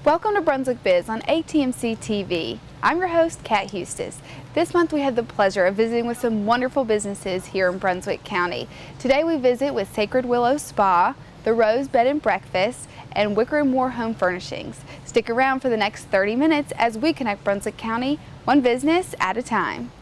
Welcome to Brunswick Biz on ATMC TV. I'm your host, Kat Hustis. This month we had the pleasure of visiting with some wonderful businesses here in Brunswick County. Today we visit with Sacred Willow Spa, the Rose Bed and Breakfast, and Wicker & Moore Home Furnishings. Stick around for the next 30 minutes as we connect Brunswick County one business at a time.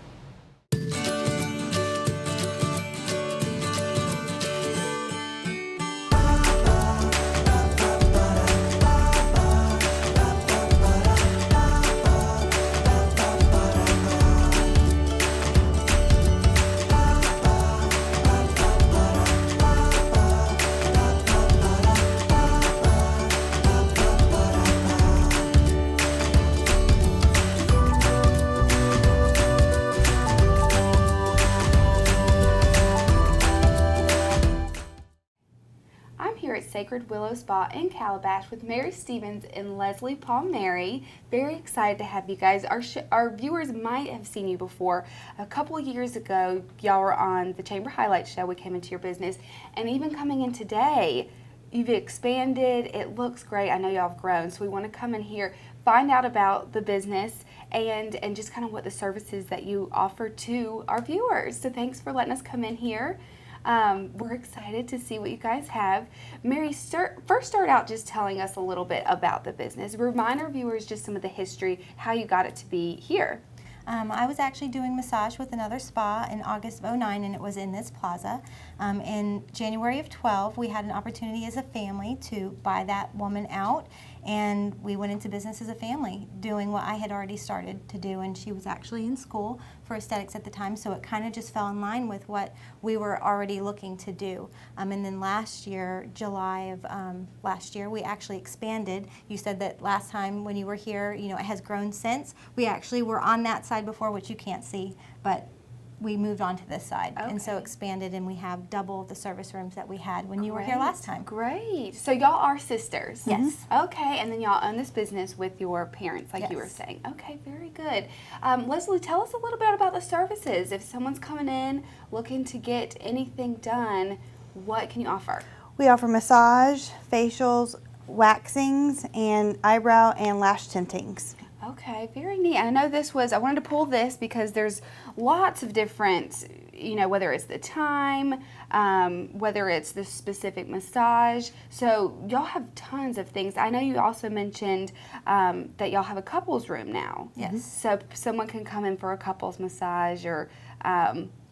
Sacred Willow Spa in Calabash with Mary Stevens and Leslie Palmieri. Very excited to have you guys. Our viewers might have seen you before. A couple of years ago, y'all were on the Chamber Highlights show. We came into your business, and even coming in today, you've expanded. It looks great. I know y'all have grown, so we want to come in here, find out about the business, and just kind of what the services that you offer to our viewers. So thanks for letting us come in here. We're excited to see what you guys have. Mary, first start out just telling us a little bit about the business. Remind our viewers just some of the history, how you got it to be here. I was actually doing massage with another spa in August of '09, and it was in this plaza. In January of 12, we had an opportunity as a family to buy that woman out, and we went into business as a family doing what I had already started to do, and she was actually in school for aesthetics at the time, so it kind of just fell in line with what we were already looking to do. And then last year, July of last year, we actually expanded. You said that last time when you were here, you know, it has grown since. We actually were on that side before, which you can't see, but we moved on to this side, and so expanded, and we have double the service rooms that we had when you were here last time. Great. So y'all are sisters? Yes. Okay, and then y'all own this business with your parents, like you were saying. Okay, very good. Leslie, tell us a little bit about the services. If someone's coming in looking to get anything done, what can you offer? We offer massage, facials, waxings, and eyebrow and lash tintings. Okay, very neat. And I know this was, I wanted to pull this because there's lots of different, you know, whether it's the time, whether it's the specific massage. So y'all have tons of things. I know you also mentioned that y'all have a couples room now. Yes. So someone can come in for a couples massage or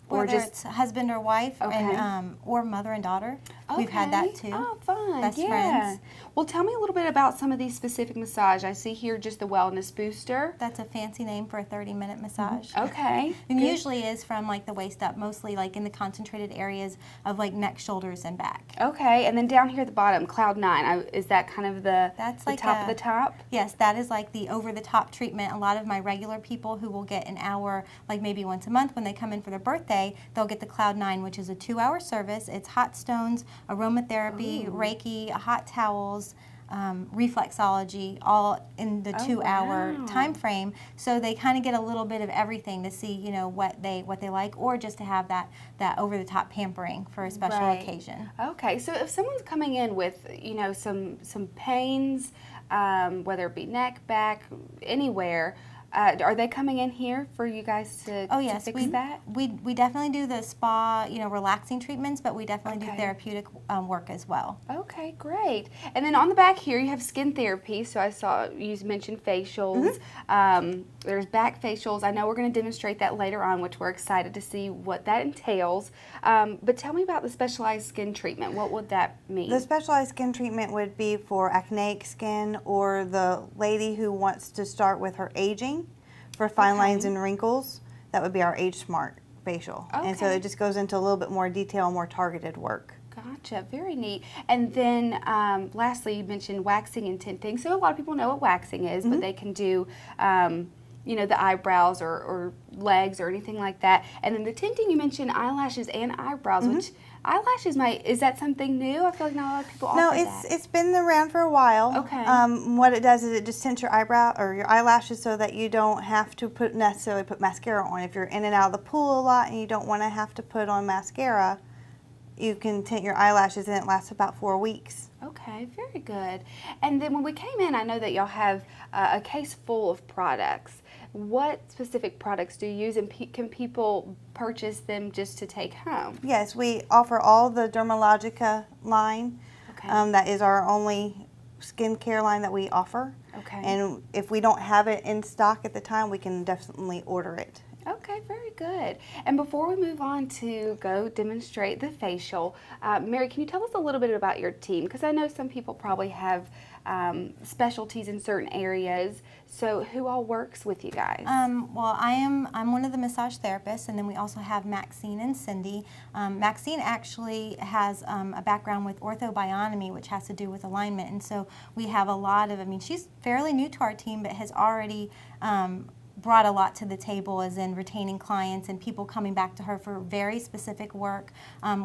Whether just it's husband or wife, and, or mother and daughter. We've had that too. Oh, fun. Best friends. Well, tell me a little bit about some of these specific massage. I see here just the Wellness Booster. That's a fancy name for a 30-minute massage. Okay. And usually is from like the waist up, mostly like in the concentrated areas of like neck, shoulders, and back. Okay, and then down here at the bottom, Cloud 9. Is that kind of the top of the top? Yes, that is like the over-the-top treatment. A lot of my regular people who will get an hour, like maybe once a month when they come in for their birthday, they'll get the Cloud 9, which is a 2-hour service. It's hot stones, aromatherapy, Reiki, hot towels, reflexology, all in the 2-hour time frame. So they kind of get a little bit of everything to see, you know, what they like, or just to have that over-the-top pampering for a special occasion. Okay, so if someone's coming in with, you know, some pains, whether it be neck, back, anywhere, are they coming in here for you guys to fix that? We definitely do the spa, you know, relaxing treatments, but we definitely do therapeutic work as well. Okay, great. And then on the back here, you have skin therapy. So I saw you mentioned facials. There's back facials. I know we're going to demonstrate that later on, which we're excited to see what that entails. But tell me about the specialized skin treatment. What would that mean? The specialized skin treatment would be for acneic skin or the lady who wants to start with her aging. For fine lines and wrinkles, that would be our Age Smart facial. And so it just goes into a little bit more detail, more targeted work. Gotcha, very neat. And then lastly, you mentioned waxing and tinting. So a lot of people know what waxing is, but they can do you know, the eyebrows or legs or anything like that. And then the tinting, you mentioned eyelashes and eyebrows, which eyelashes is that something new? I feel like not a lot of people offer that. No, it's been around for a while. Okay. What it does is it just tints your eyebrow or your eyelashes so that you don't have to necessarily put mascara on. If you're in and out of the pool a lot and you don't want to have to put on mascara, you can tint your eyelashes, and it lasts about 4 weeks. Okay, very good. And then when we came in, I know that y'all have a case full of products. What specific products do you use, and can people purchase them just to take home? Yes, we offer all the Dermalogica line. Okay. That is our only skincare line that we offer. Okay. And if we don't have it in stock at the time, we can definitely order it. Okay, very good. And before we move on to go demonstrate the facial, Mary, can you tell us a little bit about your team? Because I know some people probably have specialties in certain areas. So who all works with you guys? Well, I'm one of the massage therapists, and then we also have Maxine and Cindy. Maxine actually has a background with orthobionomy, which has to do with alignment, and so we have a lot of, she's fairly new to our team, but has already brought a lot to the table, as in retaining clients and people coming back to her for very specific work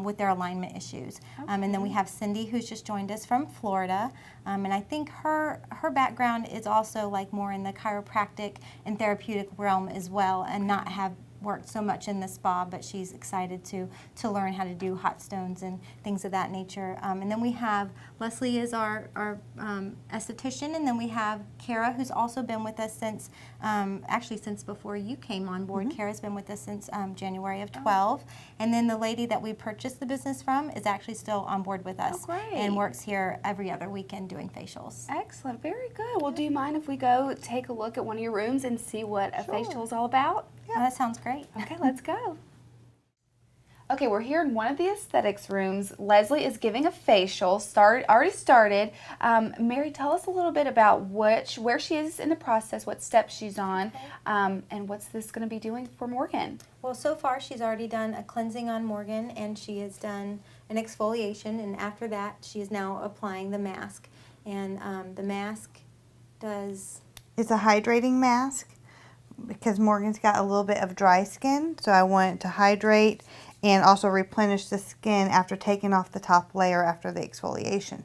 with their alignment issues. Okay. And then we have Cindy, who's just joined us from Florida, and I think her background is also like more in the chiropractic and therapeutic realm as well, and not have worked so much in the spa, but she's excited to learn how to do hot stones and things of that nature. And then we have Leslie is our esthetician, and then we have Kara, who's also been with us since, actually since before you came on board. Mm-hmm. Kara's been with us since January of 12. And then the lady that we purchased the business from is actually still on board with us. Oh, great. And works here every other weekend doing facials. Excellent, very good. Well, do you mind if we go take a look at one of your rooms and see what a facial is all about? Oh, that sounds great. Okay, let's go. Okay, we're here in one of the aesthetics rooms. Leslie is giving a facial. Already started. Mary, tell us a little bit about where she is in the process, what steps she's on, and what's this going to be doing for Morgan. Well, so far she's already done a cleansing on Morgan, and she has done an exfoliation, and after that she is now applying the mask. And the mask does... It's a hydrating mask because Morgan's got a little bit of dry skin, so I want it to hydrate and also replenish the skin after taking off the top layer after the exfoliation.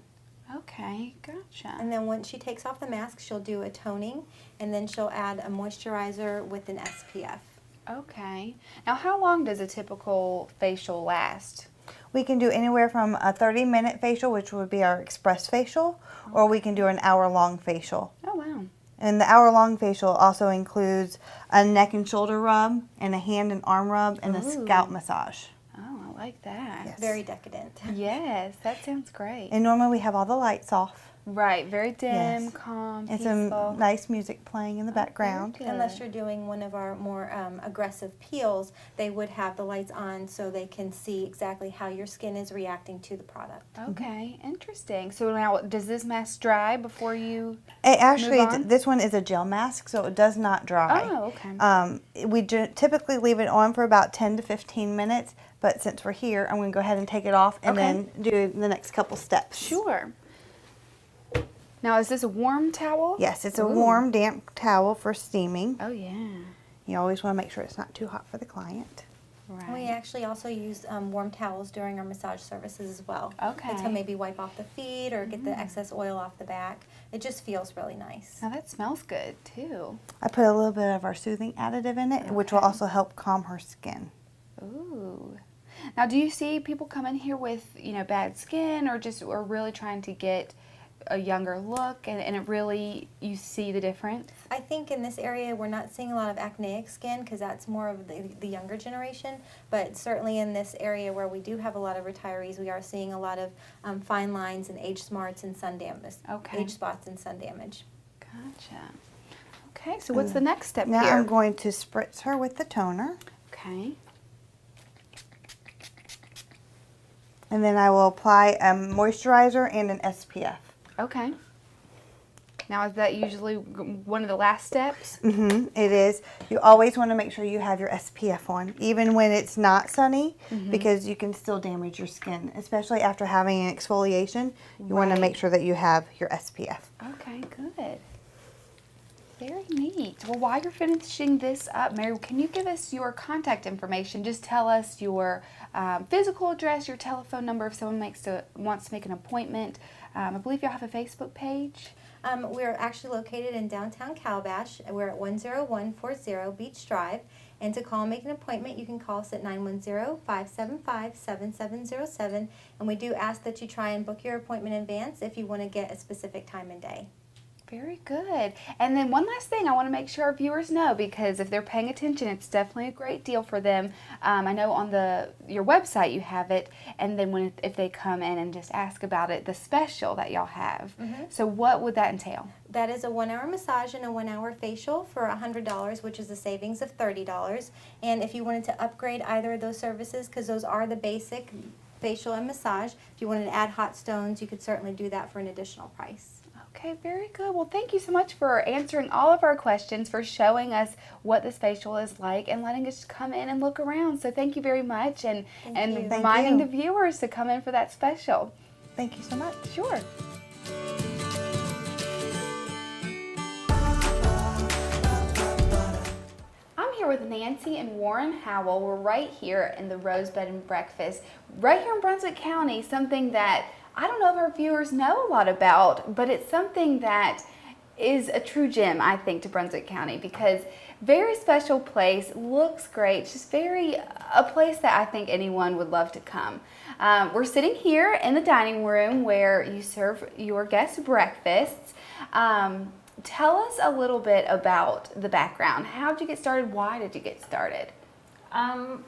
Okay, gotcha. And then once she takes off the mask, she'll do a toning, and then she'll add a moisturizer with an SPF. Okay. Now, how long does a typical facial last? We can do anywhere from a 30-minute facial, which would be our express facial, or we can do an hour-long facial. Oh, wow. And the hour-long facial also includes a neck and shoulder rub, and a hand and arm rub, and a scalp massage. Oh, I like that. Yes. Very decadent. Yes, that sounds great. And normally we have all the lights off. Right, very dim, Yes. calm, And peaceful. some nice music playing in the background. good. Unless you're doing one of our more aggressive peels, they would have the lights on so they can see exactly how your skin is reacting to the product. Okay, interesting. So now, does this mask dry before you It actually, move on? this one is a gel mask, so it does not dry. Oh, okay. We typically leave it on for about 10 to 15 minutes, but since we're here, I'm going to go ahead and take it off and Okay. then do the next couple steps. Sure. Now, is this a warm towel? Yes, it's a Ooh. warm, damp towel for steaming. Oh, yeah. You always want to make sure it's not too hot for the client. Right. We actually also use warm towels during our massage services as well. Okay. To maybe wipe off the feet or get the excess oil off the back. It just feels really nice. Now, that smells good, too. I put a little bit of our soothing additive in it, which will Okay. also help calm her skin. Ooh. Now, do you see people come in here with, bad skin or really trying to get a younger look, and it really, you see the difference? I think in this area we're not seeing a lot of acneic skin because that's more of the younger generation, but certainly in this area where we do have a lot of retirees, we are seeing a lot of fine lines and age smarts and sun damage, Okay. age spots and sun damage. Gotcha. Okay, so what's the next step Now here? I'm going to spritz her with the toner, Okay. and then I will apply a moisturizer and an SPF. Okay. Now, is that usually one of the last steps? It is. You always want to make sure you have your SPF on, even when it's not sunny, because you can still damage your skin, especially after having an exfoliation. You want to Right. make sure that you have your SPF. Okay, good. Very neat. Well, while you're finishing this up, Mary, can you give us your contact information? Just tell us your physical address, your telephone number if someone wants to make an appointment. I believe you have a Facebook page. We're actually located in downtown Calabash. We're at 10140 Beach Drive. And to call and make an appointment, you can call us at 910-575-7707. And we do ask that you try and book your appointment in advance if you want to get a specific time and day. Very good. And then one last thing I want to make sure our viewers know, because if they're paying attention, it's definitely a great deal for them. I know on your website you have it, and then if they come in and just ask about it, the special that y'all have. So what would that entail? That is a 1-hour massage and a 1-hour facial for $100, which is a savings of $30. And if you wanted to upgrade either of those services, because those are the basic facial and massage, if you wanted to add hot stones, you could certainly do that for an additional price. Okay, very good. Well, thank you so much for answering all of our questions, for showing us what this facial is like, and letting us come in and look around. So thank you very much, and reminding the viewers to come in for that special. Thank you so much. Sure. I'm here with Nancy and Warren Howell. We're right here in the Rose Bed and Breakfast, right here in Brunswick County, something that I don't know if our viewers know a lot about, but it's something that is a true gem, I think, to Brunswick County, because very special place, looks great, just a place that I think anyone would love to come. We're sitting here in the dining room where you serve your guests breakfasts. Tell us a little bit about the background. How did you get started? Why did you get started? I've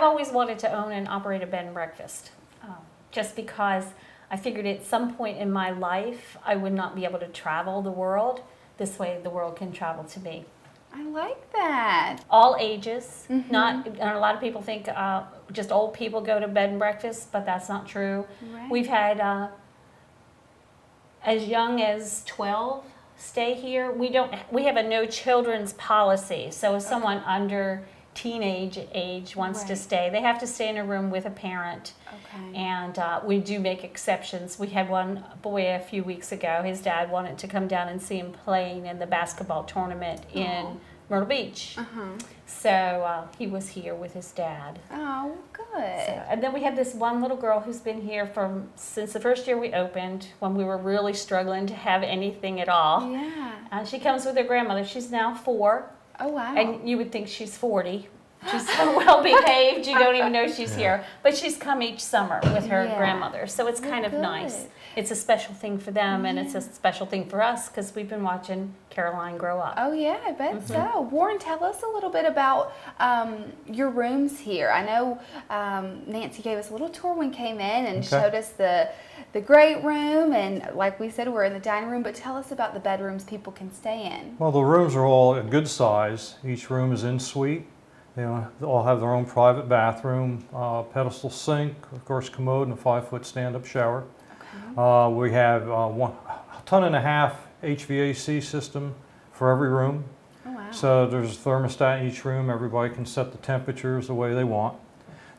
always wanted to own and operate a bed and breakfast. Just because I figured at some point in my life I would not be able to travel the world. This way the world can travel to me. I like that. All ages, and a lot of people think just old people go to bed and breakfast, but that's not true. Right. We've had as young as 12 stay here. We have a no children's policy, so if someone under teenage age wants to stay, they have to stay in a room with a parent. Okay. And we do make exceptions. We had one boy a few weeks ago. His dad wanted to come down and see him playing in the basketball tournament in Myrtle Beach. So he was here with his dad. Oh, good. And then we have this one little girl who's been here since the first year we opened, when we were really struggling to have anything at all. Yeah. She comes with her grandmother. She's now 4. Oh, wow. And you would think she's 40. She's so well behaved, you don't even know she's here. But she's come each summer with her grandmother, so it's kind of nice. It's a special thing for them, and it's a special thing for us because we've been watching Caroline grow up. Oh, yeah, I bet so. Warren, tell us a little bit about your rooms here. I know Nancy gave us a little tour when we came in and showed us the great room, and like we said, we're in the dining room, but tell us about the bedrooms people can stay in. Well, the rooms are all a good size. Each room is en suite. They all have their own private bathroom, pedestal sink, of course commode, and a 5-foot stand-up shower. Okay. We have a 1.5 ton HVAC system for every room. Oh, wow. So there's a thermostat in each room. Everybody can set the temperatures the way they want.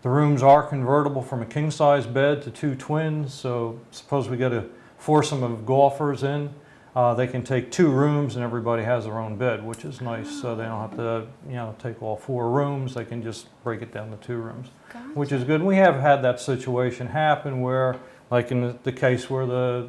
The rooms are convertible from a king-size bed to 2 twins. So suppose we get a foursome of golfers in. They can take 2 rooms and everybody has their own bed, which is nice. So they don't have to, take all 4 rooms. They can just break it down to 2 rooms, which is good. And we have had that situation happen where, like in the case where the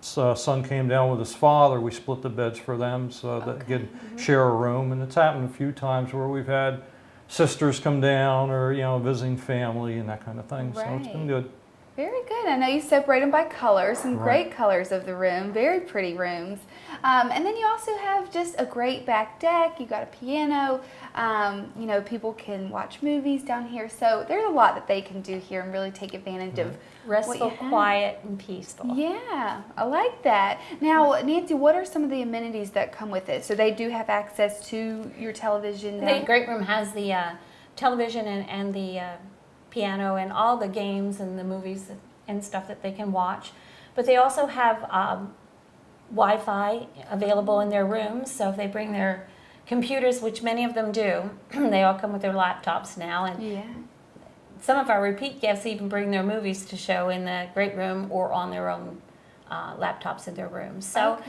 son came down with his father, we split the beds for them so that they could share a room. And it's happened a few times where we've had sisters come down or, visiting family and that kind of thing. So it's been good. Very good. I know you separate them by color, some great colors of the room, very pretty rooms. And then you also have just a great back deck. You got a piano. People can watch movies down here. So there's a lot that they can do here and really take advantage of Restful, quiet, and peaceful. Yeah, I like that. Now, Nancy, what are some of the amenities that come with it? So they do have access to your television. The great room has the television and the piano and all the games and the movies and stuff that they can watch. But they also have Wi-Fi available in their rooms, so if they bring their computers, which many of them do, they all come with their laptops now, and some of our repeat guests even bring their movies to show in the great room or on their own laptops in their rooms. So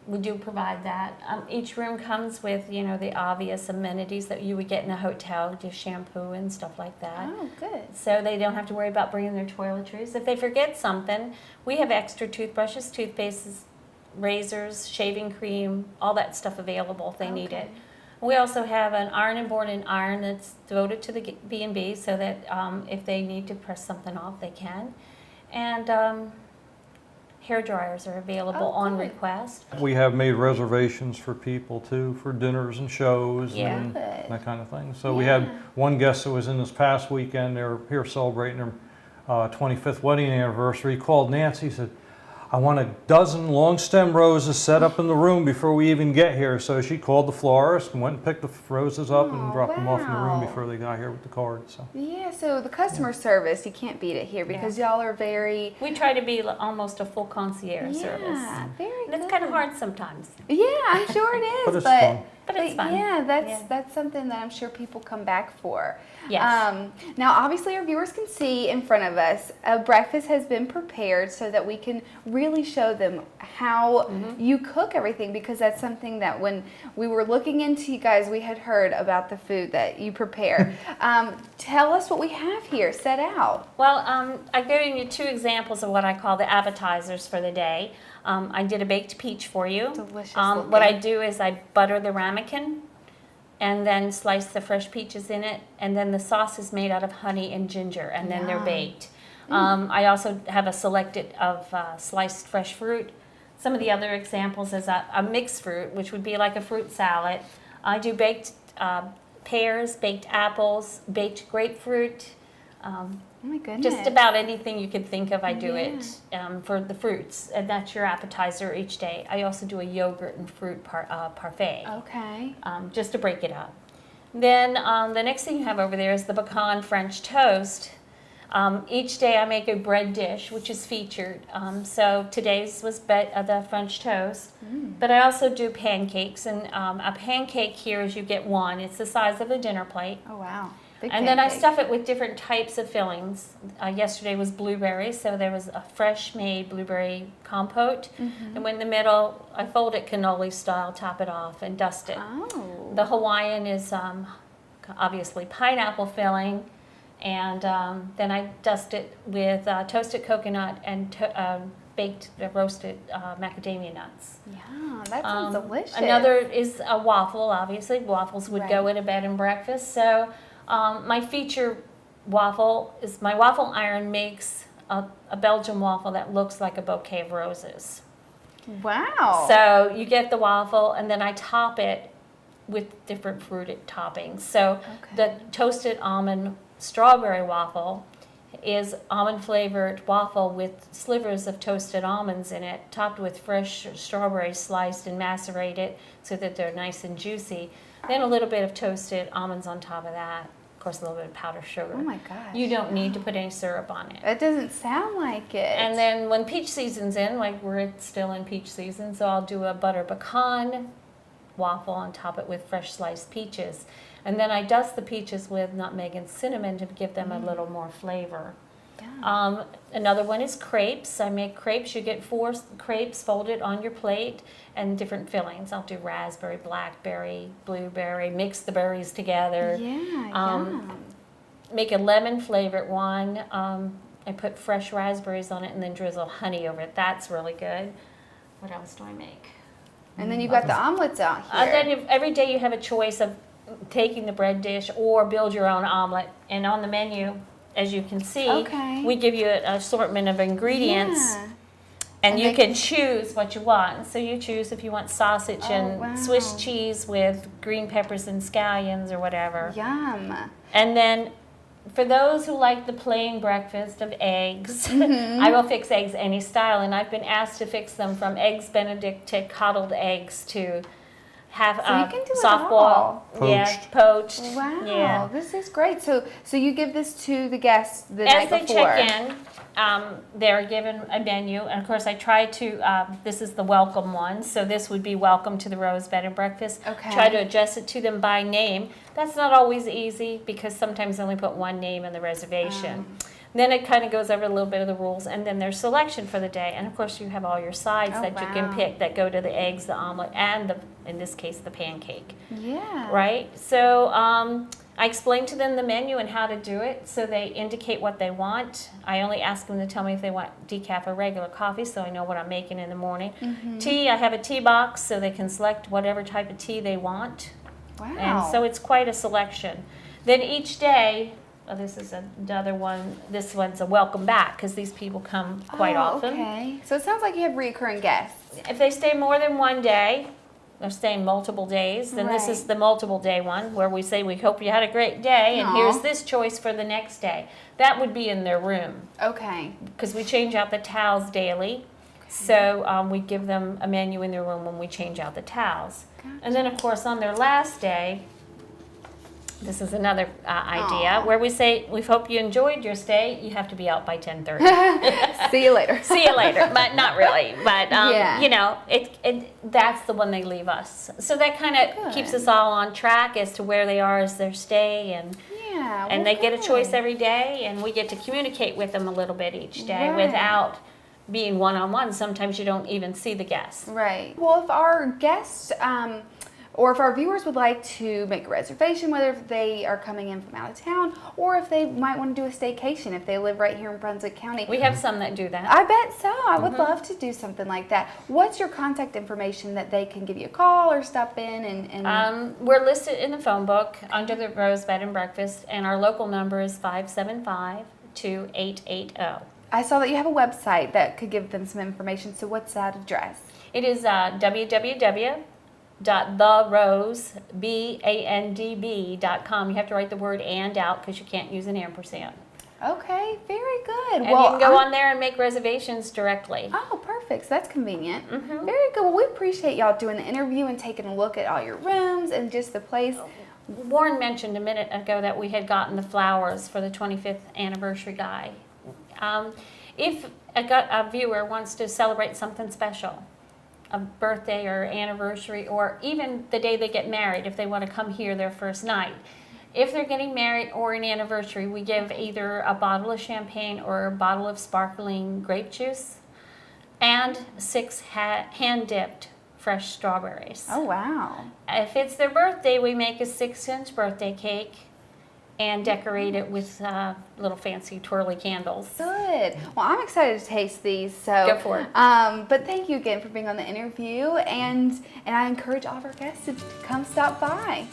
we do provide that. Each room comes with, you know, the obvious amenities that you would get in a hotel, just shampoo and stuff like that. Oh, good. So they don't have to worry about bringing their toiletries. If they forget something, we have extra toothbrushes, toothpastes, razors, shaving cream, all that stuff available if they need it. We also have an iron and board and iron that's devoted to the B&B so that if they need to press something off, they can. And hair dryers are available on request. We have made reservations for people too, for dinners and shows and Good. that kind of thing. So we had one guest that was in this past weekend, they were here celebrating their 25th wedding anniversary, called Nancy, said, I want a dozen long stem roses set up in the room before we even get here. So she called the florist and went and picked the roses up and dropped them off in the room wow. before they got here with the card. So. Yeah, so the customer service, you can't beat it here because y'all are very... We try to be almost a full concierge service. Yeah, very And it's good. kind of hard sometimes. Yeah, I'm sure it is. But it's fun. But it's fun. Yeah, that's Yeah. that's something that I'm sure people come back for. Yes. Now, obviously, our viewers can see in front of us a breakfast has been prepared so that we can really show them how you cook everything, because that's something that when we were looking into you guys, we had heard about the food that you prepare. Tell us what we have here set out. Well, I've given you 2 examples of what I call the appetizers for the day. I did a baked peach for you. Delicious What I looking. do is I butter the ramekin and then slice the fresh peaches in it, and then the sauce is made out of honey and ginger, and then they're Yum. baked. I also have a selected of sliced fresh fruit. Some of the other examples is a mixed fruit, which would be like a fruit salad. I do baked pears, baked apples, baked grapefruit. Oh my goodness. Just about anything you could think of, I do it for the fruits, and that's your appetizer each day. I also do a yogurt and fruit parfait, Okay. just to break it up. Then the next thing you have over there is the pecan French toast. Each day I make a bread dish, which is featured. So today's was the French toast, but I also do pancakes, and a pancake here is you get one. It's the size of a dinner plate. Oh wow. Big And then I pancake. stuff it with different types of fillings. Yesterday was blueberries, so there was a fresh made blueberry compote. And in the middle, I fold it cannoli style, top it off, and dust it. Oh. The Hawaiian is obviously pineapple filling, and then I dust it with toasted coconut and baked roasted macadamia nuts. Yeah, that sounds delicious. Another is a waffle, obviously. Waffles would go Right. in a bed and breakfast. So my feature waffle is my waffle iron makes a Belgian waffle that looks like a bouquet of roses. Wow. So you get the waffle, and then I top it with different fruited toppings. So the toasted almond strawberry waffle is almond flavored waffle with slivers of toasted almonds in it, topped with fresh strawberries sliced and macerated so that they're nice and juicy. Then a little bit of toasted almonds on top of that. Of course, a little bit of powdered sugar. Oh my gosh. You don't need to put any syrup on it. It doesn't sound like it. And then when peach season's in, like we're still in peach season, so I'll do a butter pecan waffle and top it with fresh sliced peaches. And then I dust the peaches with nutmeg and cinnamon to give them a little more flavor. Yeah. Another one is crepes. I make crepes. You get 4 crepes folded on your plate and different fillings. I'll do raspberry, blackberry, blueberry, mix the berries together. Yeah, Um, Make a lemon flavored one. I put fresh raspberries on it and then drizzle honey over it. That's really good. What else do I make? And then you've got the omelets out here. Then every day you have a choice of taking the bread dish or build your own omelet. And on the menu, as you can see, we give you an assortment of ingredients. Yeah. And And you they can choose what you want. So you choose if you want sausage and wow. Swiss cheese with green peppers and scallions or whatever. Yum. And then for those who like the plain breakfast of eggs, I will fix eggs any style. And I've been asked to fix them from eggs Benedict to coddled eggs to have So you can do it soft all. boiled. Yeah, Poached. poached. Wow, Yeah. this is great. So you give this to the guests the As night they before. check in, they're given a menu, and of course I try to, this is the welcome one, so this would be welcome to the Rose Bed and Breakfast. Okay. Try to address it to them by name. That's not always easy because sometimes they only put one name in the reservation. Then it kind of goes over a little bit of the rules, and then there's selection for the day. And of course, you have all your sides Oh, that you can wow. pick that go to the eggs, the omelet, and in this case, the pancake. Yeah. Right? So I explain to them the menu and how to do it, so they indicate what they want. I only ask them to tell me if they want decaf or regular coffee, so I know what I'm making in the morning. Tea, I have a tea box, so they can select whatever type of tea they want. Wow. And so it's quite a selection. Then each day, this is another one, this one's a welcome back, because these people come quite often. Okay. So it sounds like you have recurring guests. If they stay more than one day, they're staying multiple days, then this is Right. the multiple day one, where we say, we hope you had a great day, and Aw. here's this choice for the next day. That would be in their room, Okay. because we change out the towels daily. So we give them a menu in their room when we change out the towels. And then, of course, on their last day, this is another idea, Aw. where we say, we hope you enjoyed your stay. You have to be out by 10:30. See you later. See you later, but not really. But Yeah. you know, that's the one they leave us. So that kind of Good. keeps us all on track as to where they are as their stay, and Yeah. and well, they get a choice good. every day, and we get to communicate with them a little bit each day Right. without being one-on-one. Sometimes you don't even see the guests. Right. Well, if our guests or if our viewers would like to make a reservation, whether if they are coming in from out of town or if they might want to do a staycation if they live right here in Brunswick County. We have some that do that. I bet so. I would love to do something like that. What's your contact information that they can give you a call or stop in and We're listed in the phone book under the Rose Bed and Breakfast, and our local number is 575-2880. I saw that you have a website that could give them some information. So what's that address? It is www.therosebandb.com. You have to write the word "and" out because you can't use an ampersand. Okay, very good. And you can go on there and make reservations directly. Oh, perfect. So that's convenient. Mhm. Very good. Well, we appreciate y'all doing the interview and taking a look at all your rooms and just the place. Warren mentioned a minute ago that we had gotten the flowers for the 25th anniversary guy. If a viewer wants to celebrate something special, a birthday or anniversary, or even the day they get married, if they want to come here their first night, if they're getting married or an anniversary, we give either a bottle of champagne or a bottle of sparkling grape juice and 6 hand-dipped fresh strawberries. Oh, wow. If it's their birthday, we make a 6-inch birthday cake and decorate it with little fancy twirly candles. Good. Well, I'm excited to taste these. So Go for it. But thank you again for being on the interview, and I encourage all of our guests to come stop by.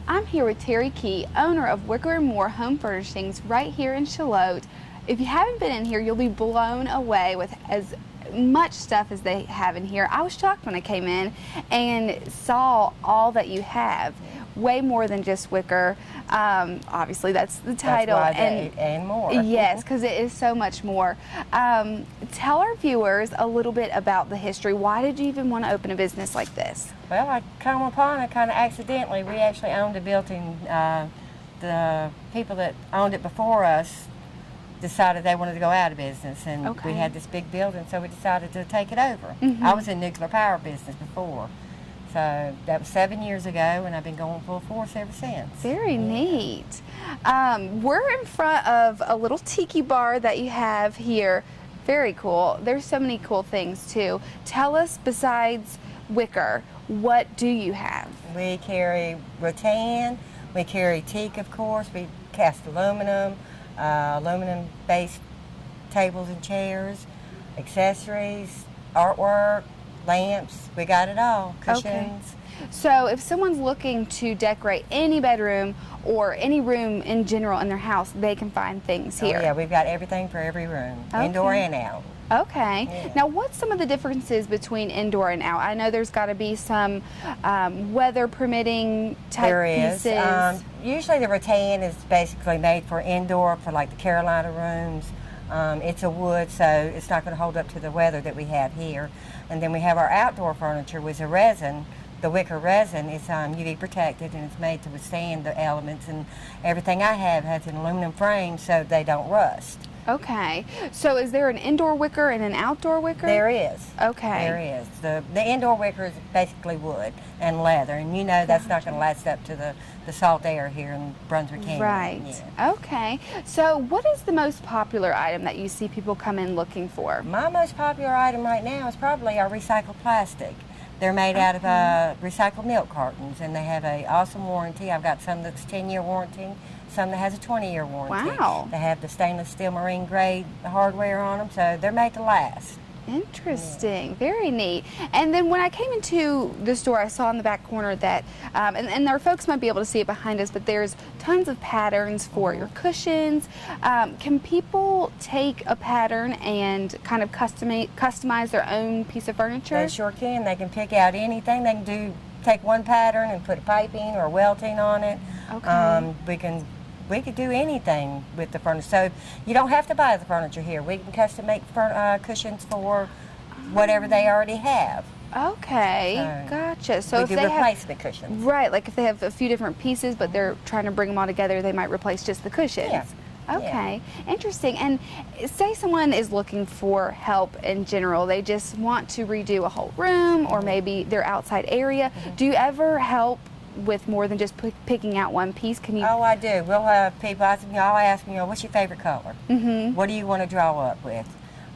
I'm here with Terry Key, owner of Wicker & Moore Home Furnishings right here in Charlotte. If you haven't been in here, you'll be blown away with as much stuff as they have in here. I was shocked when I came in and saw all that you have. Way more than just wicker. Obviously, that's the title. That's why and more. Yes, because it is so much more. Tell our viewers a little bit about the history. Why did you even want to open a business like this? Well, I come upon it kind of accidentally. We actually owned a building. The people that owned it before us decided they wanted to go out of business, and Okay. we had this big building, so we decided to take it over. Mhm. I was in nuclear power business before, so that was 7 years ago, and I've been going full force ever since. Very neat. We're in front of a little tiki bar that you have here. Very cool. There's so many cool things too. Tell us, besides wicker, what do you have? We carry rattan, we carry teak, of course, we cast aluminum, aluminum-based tables and chairs, accessories, artwork, lamps, we got it all, cushions. So if someone's looking to decorate any bedroom or any room in general in their house, they can find things here. Oh, yeah, we've got everything for every room, indoor Okay. and out. Okay. Yeah. Now, what's some of the differences between indoor and out? I know there's got to be some weather permitting type There is. pieces. Usually the rattan is basically made for indoor, for like the Carolina rooms. It's a wood, so it's not going to hold up to the weather that we have here. And then we have our outdoor furniture with a resin. The wicker resin is UV protected, and it's made to withstand the elements, and everything I have has an aluminum frame so they don't rust. Okay. So is there an indoor wicker and an outdoor wicker? There is. Okay. There is. The indoor wicker is basically wood and leather, and you know that's not going to last up to the salt air here in Brunswick Canyon. Right. Yeah. Okay. So what is the most popular item that you see people come in looking for? My most popular item right now is probably our recycled plastic. They're made out of recycled milk cartons, and they have an awesome warranty. I've got some that's 10-year warranty, some that has a 20-year warranty. Wow. They have the stainless steel marine grade hardware on them, so they're made to last. Interesting. Very neat. And then when I came into the store, I saw in the back corner that, and our folks might be able to see it behind us, but there's tons of patterns for your cushions. Can people take a pattern and kind of customize their own piece of furniture? They sure can. They can pick out anything. They can take one pattern and put a piping or welting on it. Okay. We could do anything with the furniture. So you don't have to buy the furniture here. We can custom make cushions for whatever they already have. Okay, gotcha. So we if do they replacement cushions. Right, like if they have a few different pieces, but they're trying to bring them all together, they might replace just the cushions. Yeah. Okay, interesting. And say someone is looking for help in general, they just want to redo a whole room or maybe their outside area. Do you ever help with more than just picking out one piece? Can you? Oh, I do. We'll have people ask me, I'll ask them, what's your favorite color? What do you want to draw up with?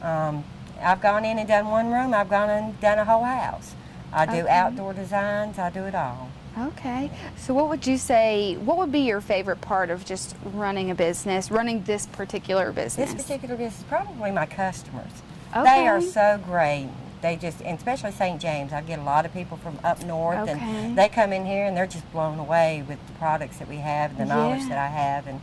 I've gone in and done one room. I've gone in and done a whole house. I do outdoor designs. I do it all. Okay. So what would you say, what would be your favorite part of just running a business, running this particular business? This particular business is probably my customers. Okay. They are so great. They just, and especially St. James, I get a lot of people from up north, Okay. and they come in here and they're just blown away with the products that we have and the knowledge that I have. And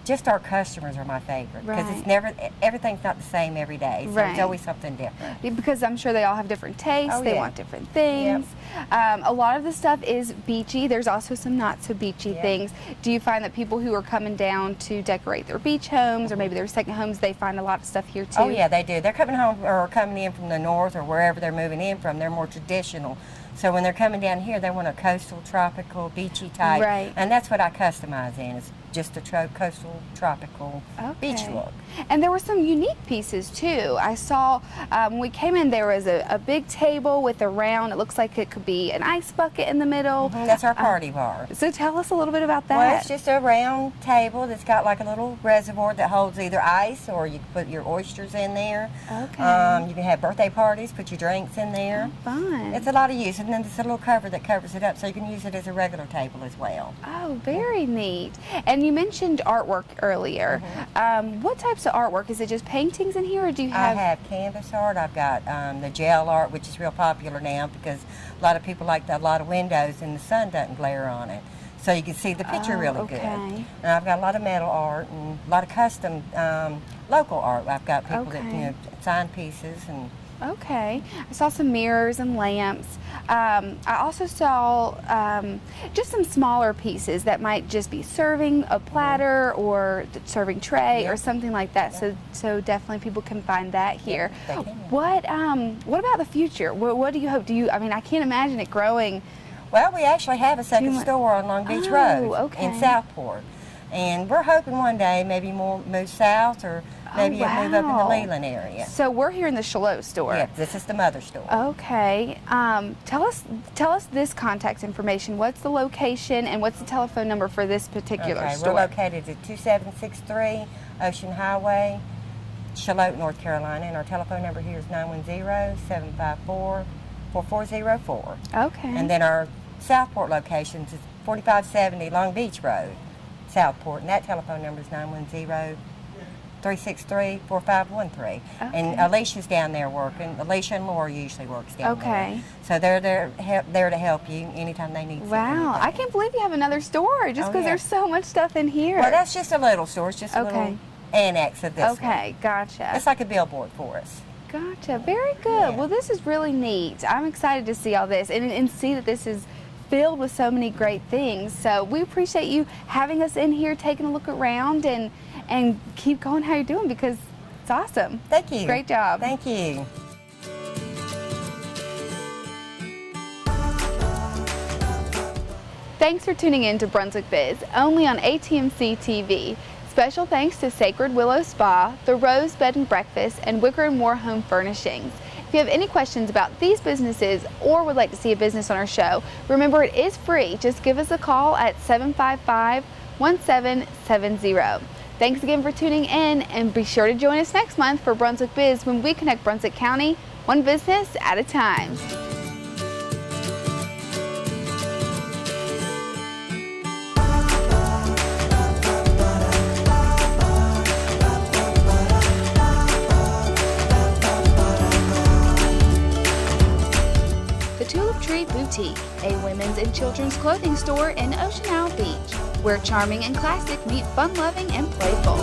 just our customers are my favorite because it's never, everything's not the same every day, so it's always something different. Because I'm sure they all have different tastes, they want different things. A lot of the stuff is beachy. There's also some not so beachy things. Do you find that people who are coming down to decorate their beach homes or maybe their second homes, they find a lot of stuff here too? Oh yeah, they do. They're coming home or coming in from the north or wherever they're moving in from. They're more traditional. So when they're coming down here, they want a coastal, tropical, beachy type. Right. And that's what I customize in. It's just a coastal, tropical beach look. And there were some unique pieces too. I saw when we came in, there was a big table with a round, it looks like it could be an ice bucket in the middle. That's our party bar. So tell us a little bit about that. Well, it's just a round table that's got like a little reservoir that holds either ice or you can put your oysters in there. Okay. You can have birthday parties, put your drinks in there. Fun. It's a lot of use, and then there's a little cover that covers it up so you can use it as a regular table as well. Oh, very neat. And you mentioned artwork earlier. What types of artwork? Is it just paintings in here, or do you have? I have canvas art. I've got the gel art, which is real popular now because a lot of people like a lot of windows and the sun doesn't glare on it. So you can see the picture really good. And I've got a lot of metal art and a lot of custom local art. I've got people that sign pieces and. Okay. I saw some mirrors and lamps. I also saw just some smaller pieces that might just be serving a platter or serving tray or something like that. So definitely people can find that here. What about the future? What do you hope? I mean, I can't imagine it growing. Well, we actually have a second store on Long Beach Road in Southport. And we're hoping one day maybe move south or maybe move up in the Leland area. So we're here in the Shallow store. Yeah, this is the mother store. Okay. Tell us this contact information. What's the location and what's the telephone number for this particular store? We're located at 2763 Ocean Highway, Charlotte, North Carolina, and our telephone number here is 910-754-4404. Okay. And then our Southport locations is 4570 Long Beach Road, Southport, and that telephone number is 910-363-4513. And Alicia's down there working. Alicia and Laura usually works down there. So they're there to help you anytime they need something. Wow, I can't believe you have another store just because there's so much stuff in here. Well, that's just a little store. It's just a little annex of this one. Gotcha. It's like a billboard for us. Gotcha, very good. Well, this is really neat. I'm excited to see all this and see that this is filled with so many great things. So we appreciate you having us in here, taking a look around, and keep going how you're doing because it's awesome. Thank you. Great job. Thank you. Thanks for tuning in to Brunswick Biz, only on ATMC TV. Special thanks to Sacred Willow Spa, the Rose Bed and Breakfast, and Wicker & Moore Home Furnishings. If you have any questions about these businesses or would like to see a business on our show, remember it is free. Just give us a call at 755-1770. Thanks again for tuning in, and be sure to join us next month for Brunswick Biz when we connect Brunswick County one business at a time. The Tulip Tree Boutique, a women's and children's clothing store in Ocean Isle Beach, where charming and classic meet fun-loving and playful.